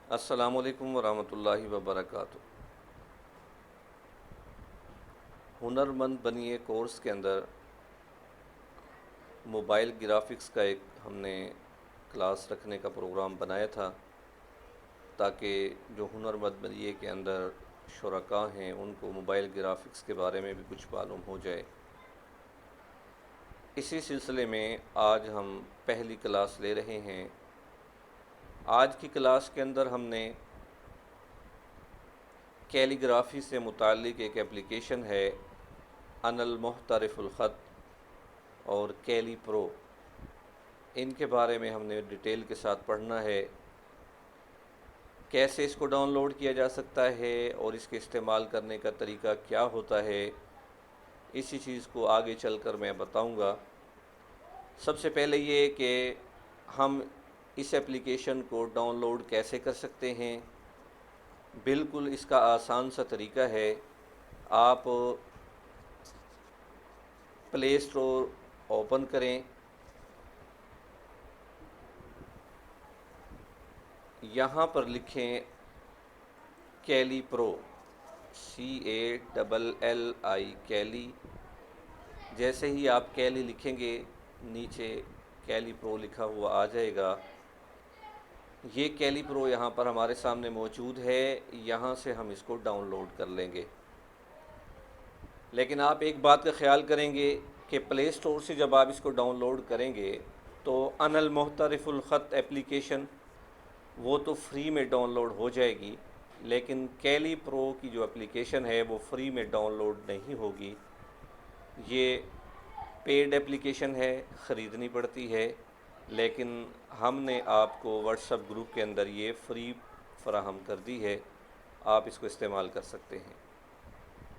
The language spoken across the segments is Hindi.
अस्सलामुअलैकुम वरहमतुल्लाहि वबरकातुहू। हुनरमंद बनिए कोर्स के अंदर मोबाइल ग्राफिक्स का एक हमने क्लास रखने का प्रोग्राम बनाया था, ताकि जो हुनरमंद बनिए के अंदर शुरका हैं उनको मोबाइल ग्राफिक्स के बारे में भी कुछ मालूम हो जाए। इसी सिलसिले में आज हम पहली क्लास ले रहे हैं। आज की क्लास के अंदर हमने कैलीग्राफी से मुताल्लिक़ एक एप्लीकेशन है अनल मुख्तरिफुल ख़त और कैली प्रो, इनके बारे में हमने डिटेल के साथ पढ़ना है। कैसे इसको डाउनलोड किया जा सकता है और इसके इस्तेमाल करने का तरीका क्या होता है, इसी चीज़ को आगे चलकर मैं बताऊंगा। सबसे पहले ये कि हम इस एप्लीकेशन को डाउनलोड कैसे कर सकते हैं। बिल्कुल इसका आसान सा तरीका है। आप प्ले स्टोर ओपन करें, यहाँ पर लिखें कैली प्रो, CALLI कैली। जैसे ही आप कैली लिखेंगे नीचे कैली प्रो लिखा हुआ आ जाएगा। ये कैली प्रो यहाँ पर हमारे सामने मौजूद है, यहाँ से हम इसको डाउनलोड कर लेंगे। लेकिन आप एक बात का ख्याल करेंगे कि प्ले स्टोर से जब आप इसको डाउनलोड करेंगे तो अनल मुख्तरिफुल ख़त एप्लीकेशन वो तो फ्री में डाउनलोड हो जाएगी, लेकिन कैली प्रो की जो एप्लीकेशन है वो फ्री में डाउनलोड नहीं होगी। ये पेड एप्लीकेशन है, ख़रीदनी पड़ती है, लेकिन हमने आपको व्हाट्सएप ग्रुप के अंदर ये फ्री फराहम कर दी है, आप इसको इस्तेमाल कर सकते हैं।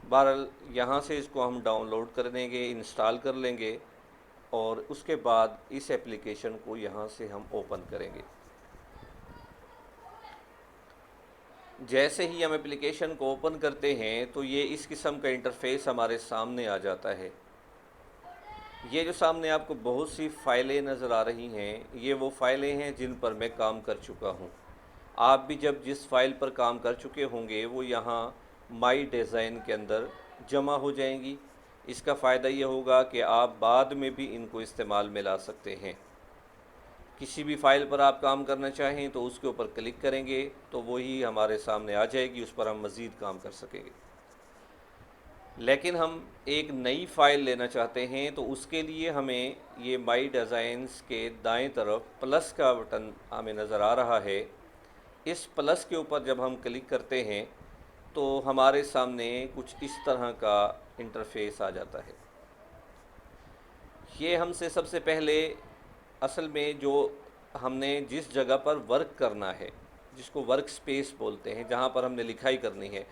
बहरहाल यहाँ से इसको हम डाउनलोड कर देंगे, इंस्टॉल कर लेंगे और उसके बाद इस एप्लीकेशन को यहाँ से हम ओपन करेंगे। जैसे ही हम एप्लीकेशन को ओपन करते हैं तो ये इस किस्म का इंटरफेस हमारे सामने आ जाता है। ये जो सामने आपको बहुत सी फ़ाइलें नज़र आ रही हैं, ये वो फ़ाइलें हैं जिन पर मैं काम कर चुका हूँ। आप भी जब जिस फ़ाइल पर काम कर चुके होंगे वो यहाँ माई डिज़ाइन के अंदर जमा हो जाएंगी। इसका फ़ायदा ये होगा कि आप बाद में भी इनको इस्तेमाल में ला सकते हैं। किसी भी फ़ाइल पर आप काम करना चाहें तो उसके ऊपर क्लिक करेंगे तो वही हमारे सामने आ जाएगी, उस पर हम मज़ीद काम कर सकेंगे। लेकिन हम एक नई फ़ाइल लेना चाहते हैं तो उसके लिए हमें ये माई डिज़ाइंस के दाएं तरफ प्लस का बटन हमें नज़र आ रहा है। इस प्लस के ऊपर जब हम क्लिक करते हैं तो हमारे सामने कुछ इस तरह का इंटरफेस आ जाता है। ये हमसे सबसे पहले असल में जो हमने जिस जगह पर वर्क करना है, जिसको वर्क स्पेस बोलते हैं, जहाँ पर हमने लिखाई करनी है,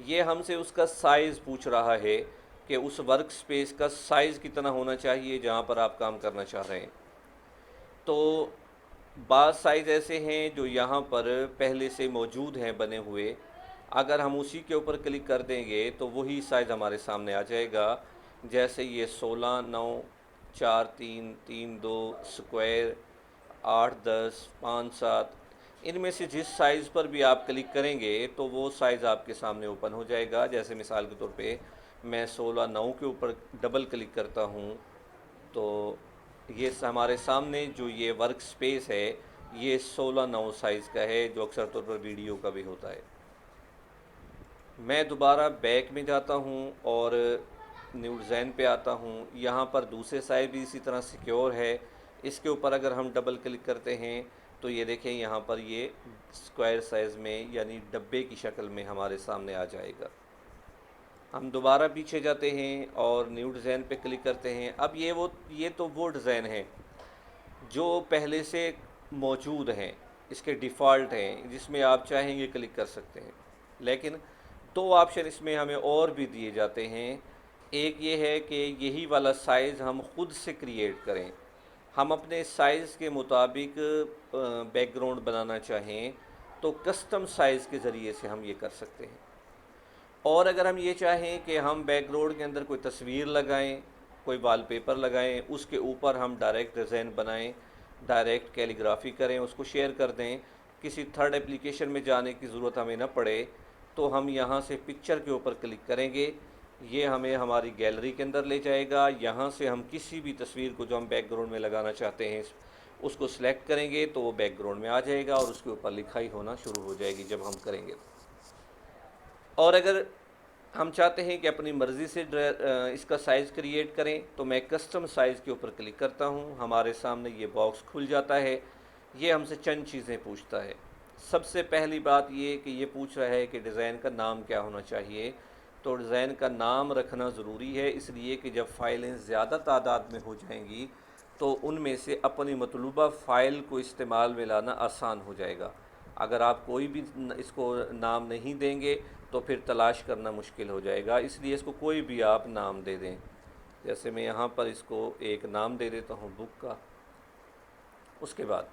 ये हमसे उसका साइज़ पूछ रहा है कि उस वर्क स्पेस का साइज़ कितना होना चाहिए जहाँ पर आप काम करना चाह रहे हैं। तो बाज़ साइज़ ऐसे हैं जो यहाँ पर पहले से मौजूद हैं बने हुए। अगर हम उसी के ऊपर क्लिक कर देंगे तो वही साइज़ हमारे सामने आ जाएगा। जैसे ये 16, 9, 4, 3, 3, 2 स्क्वायर, 8, 10, 5, 7, इनमें से जिस साइज़ पर भी आप क्लिक करेंगे तो वो साइज़ आपके सामने ओपन हो जाएगा। जैसे मिसाल के तौर पे मैं 16, 9 के ऊपर डबल क्लिक करता हूँ तो ये हमारे सामने जो ये वर्क स्पेस है ये 16, 9 साइज़ का है, जो अक्सर तौर पर वीडियो का भी होता है। मैं दोबारा बैक में जाता हूँ और न्यू डिज़ाइन पे आता हूँ। यहाँ पर दूसरे साइड भी इसी तरह सिक्योर है। इसके ऊपर अगर हम डबल क्लिक करते हैं तो ये देखें यहाँ पर ये स्क्वायर साइज़ में यानी डब्बे की शक्ल में हमारे सामने आ जाएगा। हम दोबारा पीछे जाते हैं और न्यू डिज़ाइन पे क्लिक करते हैं। अब ये तो वो डिज़ाइन है जो पहले से मौजूद हैं, इसके डिफ़ॉल्ट हैं, जिसमें आप चाहेंगे क्लिक कर सकते हैं। लेकिन दो ऑप्शन इसमें हमें और भी दिए जाते हैं। एक ये है कि यही वाला साइज़ हम ख़ुद से क्रिएट करें। हम अपने साइज़ के मुताबिक बैकग्राउंड बनाना चाहें तो कस्टम साइज़ के ज़रिए से हम ये कर सकते हैं। और अगर हम ये चाहें कि हम बैकग्राउंड के अंदर कोई तस्वीर लगाएं, कोई वॉलपेपर लगाएं, उसके ऊपर हम डायरेक्ट डिज़ाइन बनाएं, डायरेक्ट कैलीग्राफी करें, उसको शेयर कर दें, किसी थर्ड एप्लीकेशन में जाने की ज़रूरत हमें न पड़े, तो हम यहाँ से पिक्चर के ऊपर क्लिक करेंगे। ये हमें हमारी गैलरी के अंदर ले जाएगा। यहाँ से हम किसी भी तस्वीर को जो हम बैकग्राउंड में लगाना चाहते हैं उसको सिलेक्ट करेंगे तो वो बैकग्राउंड में आ जाएगा और उसके ऊपर लिखाई होना शुरू हो जाएगी जब हम करेंगे। और अगर हम चाहते हैं कि अपनी मर्ज़ी से इसका साइज़ क्रिएट करें, तो मैं कस्टम साइज़ के ऊपर क्लिक करता हूं। हमारे सामने ये बॉक्स खुल जाता है। ये हमसे चंद चीज़ें पूछता है। सबसे पहली बात ये कि ये पूछ रहा है कि डिज़ाइन का नाम क्या होना चाहिए। तो डिज़ाइन का नाम रखना ज़रूरी है, इसलिए कि जब फ़ाइलें ज़्यादा तादाद में हो जाएंगी तो उनमें से अपनी मतलूबा फ़ाइल को इस्तेमाल में लाना आसान हो जाएगा। अगर आप कोई भी इसको नाम नहीं देंगे तो फिर तलाश करना मुश्किल हो जाएगा, इसलिए इसको कोई भी आप नाम दे दें। जैसे मैं यहाँ पर इसको एक नाम दे देता हूँ बुक का। उसके बाद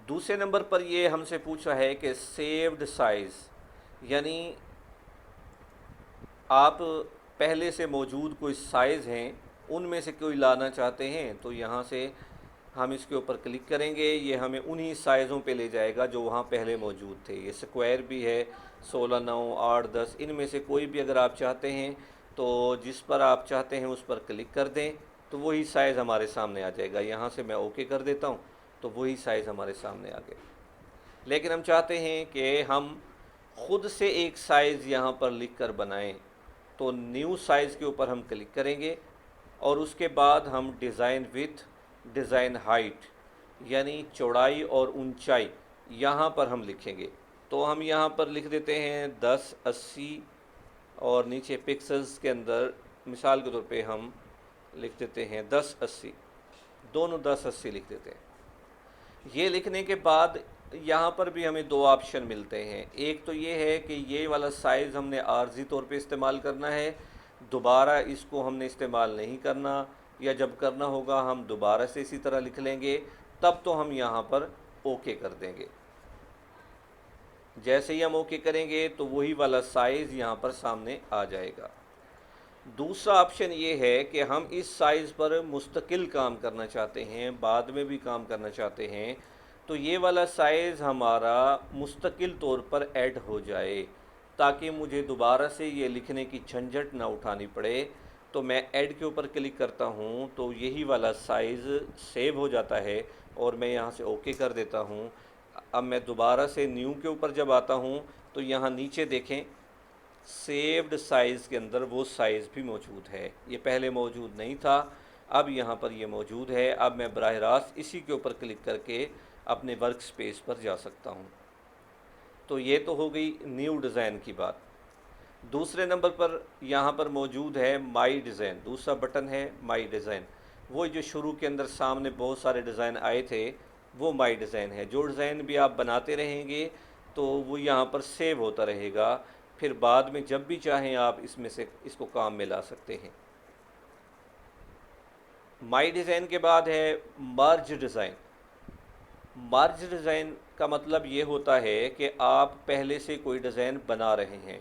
दूसरे नंबर पर ये हमसे पूछा है कि सेव्ड साइज़, यानी आप पहले से मौजूद कोई साइज़ हैं उनमें से कोई लाना चाहते हैं, तो यहाँ से हम इसके ऊपर क्लिक करेंगे। ये हमें उन्हीं साइज़ों पे ले जाएगा जो वहाँ पहले मौजूद थे। ये स्क्वायर भी है, 16, 9, 8, 10, इनमें से कोई भी अगर आप चाहते हैं तो जिस पर आप चाहते हैं उस पर क्लिक कर दें तो वही साइज़ हमारे सामने आ जाएगा। यहाँ से मैं ओके कर देता हूँ तो वही साइज़ हमारे सामने आ गया। लेकिन हम चाहते हैं कि हम ख़ुद से एक साइज़ यहाँ पर लिख कर बनाएँ, तो न्यू साइज़ के ऊपर हम क्लिक करेंगे और उसके बाद हम डिज़ाइन विथ, डिज़ाइन हाइट, यानी चौड़ाई और ऊंचाई यहाँ पर हम लिखेंगे। तो हम यहाँ पर लिख देते हैं 10, 80 और नीचे पिक्सेल्स के अंदर मिसाल के तौर पे हम लिख देते हैं 10, 80, दोनों 10, 80 लिख देते हैं। ये लिखने के बाद यहाँ पर भी हमें दो ऑप्शन मिलते हैं। एक तो ये है कि ये वाला साइज़ हमने आर्जी तौर पे इस्तेमाल करना है, दोबारा इसको हमने इस्तेमाल नहीं करना, या जब करना होगा हम दोबारा से इसी तरह लिख लेंगे, तब तो हम यहाँ पर ओके कर देंगे। जैसे ही हम ओके करेंगे तो वही वाला साइज़ यहाँ पर सामने आ जाएगा। दूसरा ऑप्शन ये है कि हम इस साइज़ पर मुस्तकिल काम करना चाहते हैं, बाद में भी काम करना चाहते हैं, तो ये वाला साइज़ हमारा मुस्तकिल तौर पर ऐड हो जाए, ताकि मुझे दोबारा से ये लिखने की झंझट ना उठानी पड़े। तो मैं ऐड के ऊपर क्लिक करता हूँ तो यही वाला साइज़ सेव हो जाता है और मैं यहाँ से ओके कर देता हूँ। अब मैं दोबारा से न्यू के ऊपर जब आता हूँ तो यहाँ नीचे देखें, सेव्ड साइज़ के अंदर वो साइज़ भी मौजूद है। ये पहले मौजूद नहीं था, अब यहाँ पर ये मौजूद है। अब मैं बराह रास्त इसी के ऊपर क्लिक करके अपने वर्क स्पेस पर जा सकता हूँ। तो ये तो हो गई न्यू डिज़ाइन की बात। दूसरे नंबर पर यहाँ पर मौजूद है माई डिज़ाइन। दूसरा बटन है माई डिज़ाइन। वो जो शुरू के अंदर सामने बहुत सारे डिज़ाइन आए थे वो माई डिज़ाइन है। जो डिज़ाइन भी आप बनाते रहेंगे तो वो यहाँ पर सेव होता रहेगा, फिर बाद में जब भी चाहें आप इसमें से इसको काम में ला सकते हैं। माई डिज़ाइन के बाद है मर्ज डिज़ाइन। मर्ज डिज़ाइन का मतलब ये होता है कि आप पहले से कोई डिज़ाइन बना रहे हैं,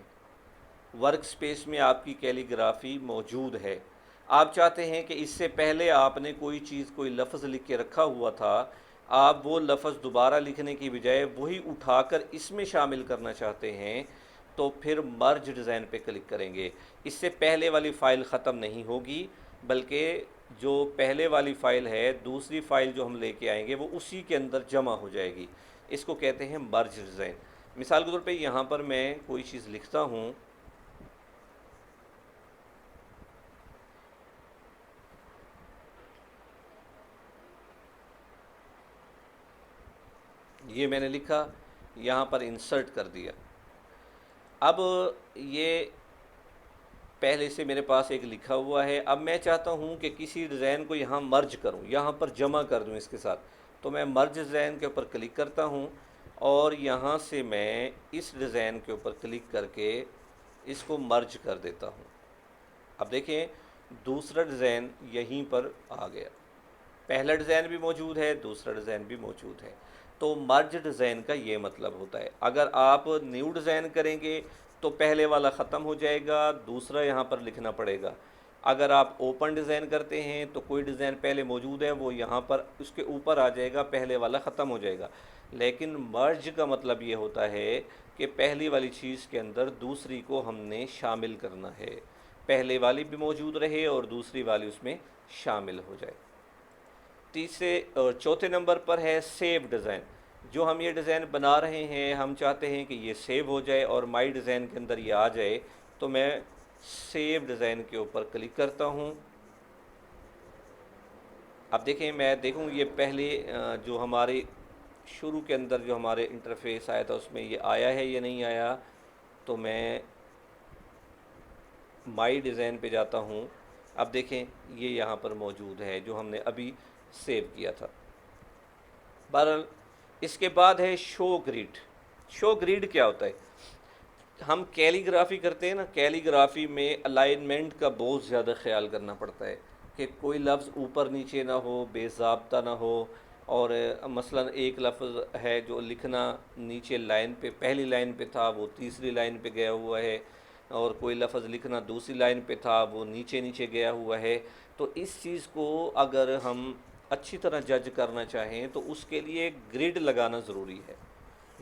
वर्क स्पेस में आपकी कैलीग्राफी मौजूद है, आप चाहते हैं कि इससे पहले आपने कोई चीज़, कोई लफ्ज़ लिख के रखा हुआ था, आप वो लफ्ज़ दोबारा लिखने की बजाय वही उठाकर इसमें शामिल करना चाहते हैं, तो फिर मर्ज डिज़ाइन पे क्लिक करेंगे। इससे पहले वाली फ़ाइल ख़त्म नहीं होगी, बल्कि जो पहले वाली फ़ाइल है, दूसरी फ़ाइल जो हम लेके आएंगे वो उसी के अंदर जमा हो जाएगी। इसको कहते हैं मर्ज डिज़ाइन। मिसाल के तौर पे यहाँ पर मैं कोई चीज़ लिखता हूँ, ये मैंने लिखा, यहाँ पर इंसर्ट कर दिया। अब ये पहले से मेरे पास एक लिखा हुआ है। अब मैं चाहता हूँ कि किसी डिज़ाइन को यहाँ मर्ज करूँ, यहाँ पर जमा कर दूँ इसके साथ। तो मैं मर्ज डिज़ाइन के ऊपर क्लिक करता हूँ और यहाँ से मैं इस डिज़ाइन के ऊपर क्लिक करके इसको मर्ज कर देता हूँ। अब देखें, दूसरा डिज़ाइन यहीं पर आ गया। पहला डिज़ाइन भी मौजूद है, दूसरा डिज़ाइन भी मौजूद है। तो मर्ज डिज़ाइन का ये मतलब होता है। अगर आप न्यू डिज़ाइन करेंगे तो पहले वाला ख़त्म हो जाएगा, दूसरा यहाँ पर लिखना पड़ेगा। अगर आप ओपन डिज़ाइन करते हैं तो कोई डिज़ाइन पहले मौजूद है वो यहाँ पर उसके ऊपर आ जाएगा, पहले वाला ख़त्म हो जाएगा। लेकिन मर्ज का मतलब ये होता है कि पहली वाली चीज़ के अंदर दूसरी को हमने शामिल करना है, पहले वाली भी मौजूद रहे और दूसरी वाली उसमें शामिल हो जाए। तीसरे और चौथे नंबर पर है सेव डिज़ाइन। जो हम ये डिज़ाइन बना रहे हैं, हम चाहते हैं कि ये सेव हो जाए और माई डिज़ाइन के अंदर ये आ जाए, तो मैं सेव डिज़ाइन के ऊपर क्लिक करता हूँ। अब देखें, मैं देखूँ ये पहले जो हमारे शुरू के अंदर जो हमारे इंटरफेस आया था उसमें ये आया है या नहीं आया। तो मैं माई डिज़ाइन पे जाता हूँ। अब देखें ये यहाँ पर मौजूद है जो हमने अभी सेव किया था। बहरहाल इसके बाद है शो ग्रिड। शो ग्रिड क्या होता है? हम कैलीग्राफी करते हैं ना, कैलीग्राफी में अलाइनमेंट का बहुत ज़्यादा ख्याल करना पड़ता है कि कोई लफ्ज़ ऊपर नीचे ना हो, बेज़ाब्ता ना हो। और मसलन एक लफ्ज़ है जो लिखना नीचे लाइन पे, पहली लाइन पे था वो तीसरी लाइन पे गया हुआ है, और कोई लफ्ज़ लिखना दूसरी लाइन पे था वो नीचे नीचे गया हुआ है। तो इस चीज़ को अगर हम अच्छी तरह जज करना चाहें तो उसके लिए ग्रिड लगाना ज़रूरी है।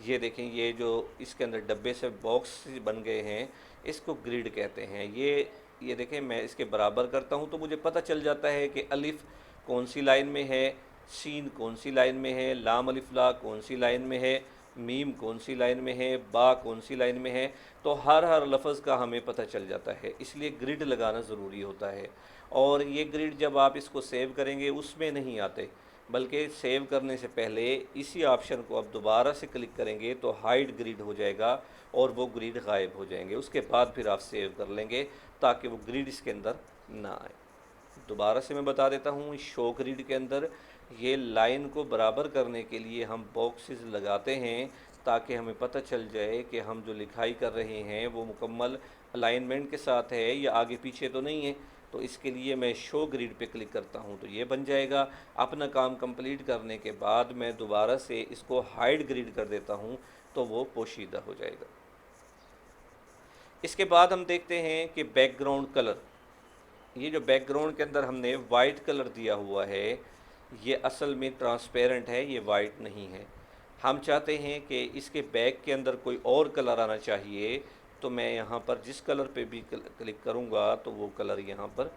ये देखें, ये जो इसके अंदर डब्बे से बॉक्स बन गए हैं इसको ग्रिड कहते हैं। ये देखें, मैं इसके बराबर करता हूँ तो मुझे पता चल जाता है कि अलिफ कौन सी लाइन में है, सीन कौन सी लाइन में है, लाम अलिफ ला कौन सी लाइन में है, मीम कौन सी लाइन में है, बा कौन सी लाइन में है। तो हर लफ्ज़ का हमें पता चल जाता है, इसलिए ग्रिड लगाना ज़रूरी होता है। और ये ग्रिड जब आप इसको सेव करेंगे उसमें नहीं आते, बल्कि सेव करने से पहले इसी ऑप्शन को आप दोबारा से क्लिक करेंगे तो हाइड ग्रिड हो जाएगा और वो ग्रिड गायब हो जाएंगे। उसके बाद फिर आप सेव कर लेंगे ताकि वो ग्रिड इसके अंदर ना आए। दोबारा से मैं बता देता हूँ, शो ग्रिड के अंदर ये लाइन को बराबर करने के लिए हम बॉक्सेस लगाते हैं ताकि हमें पता चल जाए कि हम जो लिखाई कर रहे हैं वो मुकम्मल अलाइनमेंट के साथ है या आगे पीछे तो नहीं है। तो इसके लिए मैं शो ग्रिड पे क्लिक करता हूँ तो ये बन जाएगा। अपना काम कंप्लीट करने के बाद मैं दोबारा से इसको हाइड ग्रिड कर देता हूँ तो वो पोशीदा हो जाएगा। इसके बाद हम देखते हैं कि बैकग्राउंड कलर। ये जो बैकग्राउंड के अंदर हमने वाइट कलर दिया हुआ है ये असल में ट्रांसपेरेंट है, ये वाइट नहीं है। हम चाहते हैं कि इसके बैक के अंदर कोई और कलर आना चाहिए, तो मैं यहाँ पर जिस कलर पे भी क्लिक करूँगा तो वो कलर यहाँ पर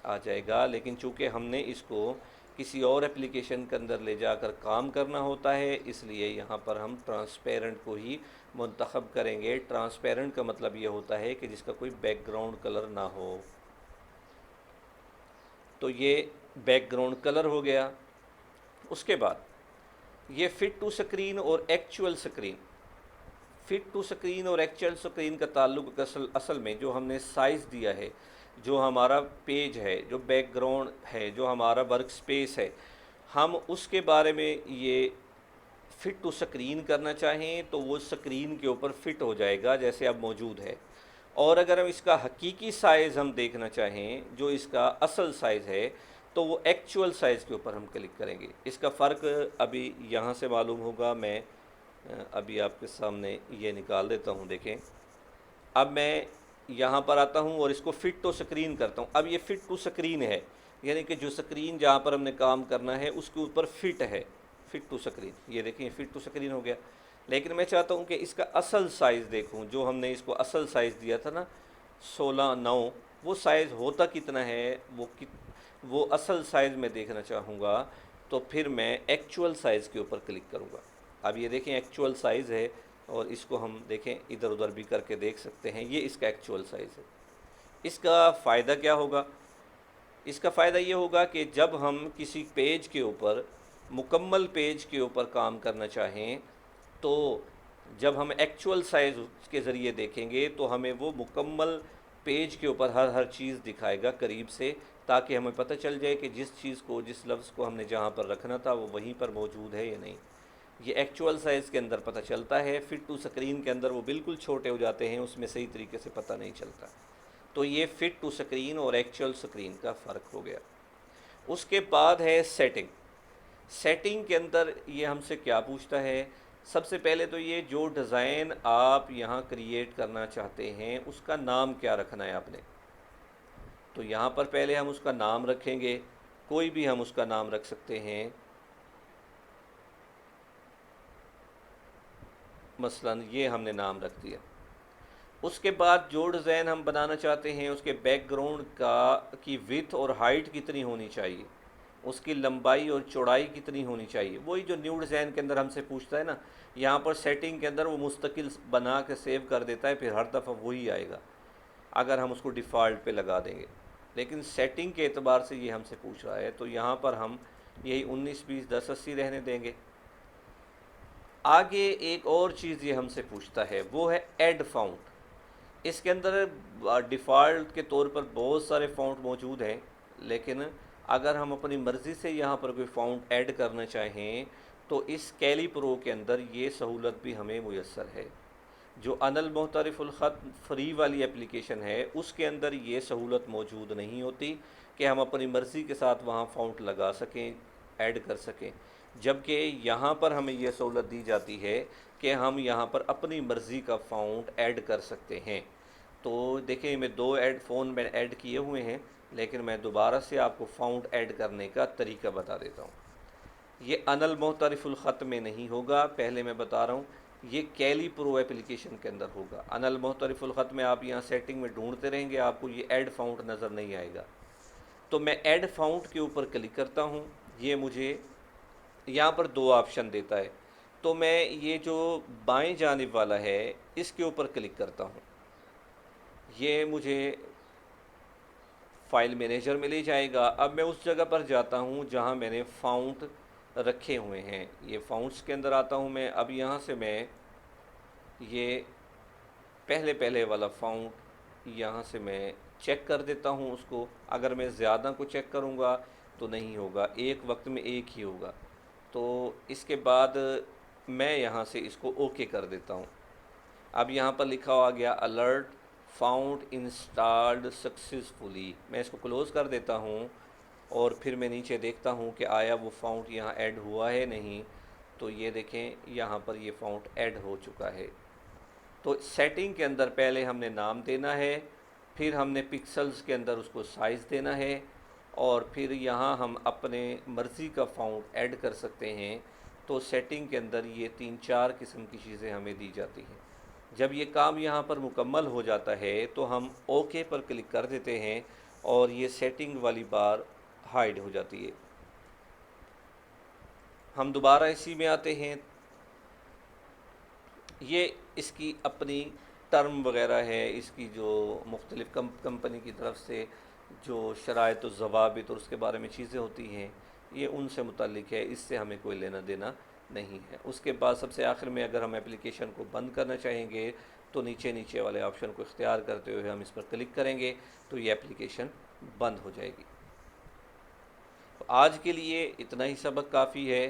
आ जाएगा। लेकिन चूँकि हमने इसको किसी और एप्लीकेशन के अंदर ले जाकर काम करना होता है, इसलिए यहाँ पर हम ट्रांसपेरेंट को ही मुंतखब करेंगे। ट्रांसपेरेंट का मतलब ये होता है कि जिसका कोई बैकग्राउंड कलर ना हो। तो ये बैकग्राउंड कलर हो गया। उसके बाद ये फ़िट टू स्क्रीन और actual screen. Fit to screen और एक्चुअल स्क्रीन का ताल्लुक असल में जो हमने साइज़ दिया है, जो हमारा पेज है, जो बैकग्राउंड है, जो हमारा वर्क स्पेस है, हम उसके बारे में ये फ़िट टू स्क्रीन करना चाहें तो वो स्क्रीन के ऊपर फ़िट हो जाएगा जैसे अब मौजूद है। और अगर हम इसका हकीकी साइज़ हम देखना चाहें, जो इसका असल साइज़ है, तो वो एक्चुअल साइज़ के ऊपर हम क्लिक करेंगे। इसका फ़र्क अभी यहाँ से मालूम होगा। मैं अभी आपके सामने ये निकाल देता हूँ। देखें, अब मैं यहाँ पर आता हूँ और इसको फ़िट टू स्क्रीन करता हूँ। अब ये फ़िट टू स्क्रीन है, यानी कि जो स्क्रीन जहाँ पर हमने काम करना है उसके ऊपर फ़िट है, फ़िट टू स्क्रीन। ये देखें, फ़िट टू स्क्रीन हो गया। लेकिन मैं चाहता हूँ कि इसका असल साइज़ देखूँ, जो हमने इसको असल साइज़ दिया था ना 16:9, वो साइज़ होता कितना है, वो असल साइज़ में देखना चाहूँगा। तो फिर मैं एक्चुअल साइज़ के ऊपर क्लिक करूँगा। अब ये देखें एक्चुअल साइज़ है और इसको हम देखें इधर उधर भी करके देख सकते हैं। ये इसका एक्चुअल साइज़ है। इसका फ़ायदा क्या होगा? इसका फ़ायदा ये होगा कि जब हम किसी पेज के ऊपर, मुकम्मल पेज के ऊपर काम करना चाहें, तो जब हम एक्चुअल साइज़ के ज़रिए देखेंगे तो हमें वो मुकम्मल पेज के ऊपर हर चीज़ दिखाएगा करीब से, ताकि हमें पता चल जाए कि जिस चीज़ को, जिस लफ्ज़ को हमने जहाँ पर रखना था वो वहीं पर मौजूद है या नहीं। ये एक्चुअल साइज़ के अंदर पता चलता है। फ़िट टू स्क्रीन के अंदर वो बिल्कुल छोटे हो जाते हैं, उसमें सही तरीके से पता नहीं चलता। तो ये फ़िट टू स्क्रीन और एक्चुअल स्क्रीन का फ़र्क हो गया। उसके बाद है सेटिंग। सेटिंग के अंदर ये हमसे क्या पूछता है? सबसे पहले तो ये जो डिज़ाइन आप यहाँ क्रिएट करना चाहते हैं उसका नाम क्या रखना है आपने। तो यहाँ पर पहले हम उसका नाम रखेंगे, कोई भी हम उसका नाम रख सकते हैं, मसलन ये हमने नाम रख दिया। उसके बाद जो डिज़ाइन हम बनाना चाहते हैं उसके बैकग्राउंड की विड्थ और हाइट कितनी होनी चाहिए, उसकी लंबाई और चौड़ाई कितनी होनी चाहिए, वही जो न्यू डिज़ाइन के अंदर हमसे पूछता है ना। यहाँ पर सेटिंग के अंदर वो मुस्तकिल बना के सेव कर देता है, फिर हर दफ़ा वही आएगा अगर हम उसको डिफ़ॉल्ट पे लगा देंगे। लेकिन सेटिंग के एतबार से ये हमसे पूछ रहा है, तो यहाँ पर हम यही 19 20 10 80 रहने देंगे। आगे एक और चीज़ ये हमसे पूछता है, वो है ऐड फ़ॉन्ट। इसके अंदर डिफ़ॉल्ट के तौर पर बहुत सारे फ़ॉन्ट मौजूद हैं, लेकिन अगर हम अपनी मर्ज़ी से यहाँ पर कोई फ़ॉन्ट ऐड करना चाहें तो इस कैली प्रो के अंदर ये सहूलत भी हमें मुयस्सर है। जो अनल मुख्तलिफुल ख़त फ्री वाली एप्लीकेशन है उसके अंदर ये सहूलत मौजूद नहीं होती कि हम अपनी मर्ज़ी के साथ वहाँ फ़ॉन्ट लगा सकें, ऐड कर सकें। जबकि यहाँ पर हमें यह सहूलत दी जाती है कि हम यहाँ पर अपनी मर्ज़ी का फ़ॉन्ट ऐड कर सकते हैं। तो देखिए मैं दो फ़ोन में ऐड किए हुए हैं, लेकिन मैं दोबारा से आपको फ़ॉन्ट ऐड करने का तरीका बता देता हूँ। ये अनल मुख्तलिफुल ख़त में नहीं होगा, पहले मैं बता रहा हूँ, ये कैली प्रो एप्लीकेशन के अंदर होगा। अनल मुख्तलिफुल ख़त में आप यहाँ सेटिंग में ढूंढते रहेंगे, आपको ये ऐड फ़ॉन्ट नज़र नहीं आएगा। तो मैं ऐड फ़ॉन्ट के ऊपर क्लिक करता हूँ, ये मुझे यहाँ पर दो ऑप्शन देता है। तो मैं ये जो बाएं जानिब वाला है इसके ऊपर क्लिक करता हूँ, ये मुझे फ़ाइल मैनेजर में ले जाएगा। अब मैं उस जगह पर जाता हूँ जहाँ मैंने फ़ॉन्ट रखे हुए हैं, ये फ़ॉन्ट्स के अंदर आता हूँ मैं। अब यहाँ से मैं ये पहले वाला फ़ॉन्ट यहाँ से मैं चेक कर देता हूँ उसको। अगर मैं ज़्यादा को चेक करूँगा तो नहीं होगा, एक वक्त में एक ही होगा। तो इसके बाद मैं यहाँ से इसको ओके कर देता हूँ। अब यहाँ पर लिखा आ गया अलर्ट फाउंड इंस्टॉल्ड सक्सेसफुली। मैं इसको क्लोज़ कर देता हूँ और फिर मैं नीचे देखता हूँ कि आया वो फाउंड यहाँ ऐड हुआ है नहीं। तो ये देखें यहाँ पर ये फाउंड ऐड हो चुका है। तो सेटिंग के अंदर पहले हमने नाम देना है, फिर हमने पिक्सल्स के अंदर उसको साइज़ देना है, और फिर यहाँ हम अपने मर्ज़ी का फाउंड ऐड कर सकते हैं। तो सेटिंग के अंदर ये 3-4 किस्म की चीज़ें हमें दी जाती हैं। जब ये काम यहाँ पर मुकम्मल हो जाता है तो हम ओके पर क्लिक कर देते हैं और ये सेटिंग वाली बार हाइड हो जाती है। हम दोबारा इसी में आते हैं। ये इसकी अपनी टर्म वगैरह है, इसकी जो मुख्तलिफ़ कंपनी की तरफ से जो शराइत और ज़वाबित और उसके बारे में चीज़ें होती हैं, ये उनसे मुतल्लिक़ है, इससे हमें कोई लेना देना नहीं है। उसके बाद सबसे आखिर में अगर हम एप्लीकेशन को बंद करना चाहेंगे तो नीचे वाले ऑप्शन को इख्तियार करते हुए हम इस पर क्लिक करेंगे तो ये एप्लीकेशन बंद हो जाएगी। तो आज के लिए इतना ही सबक काफ़ी है।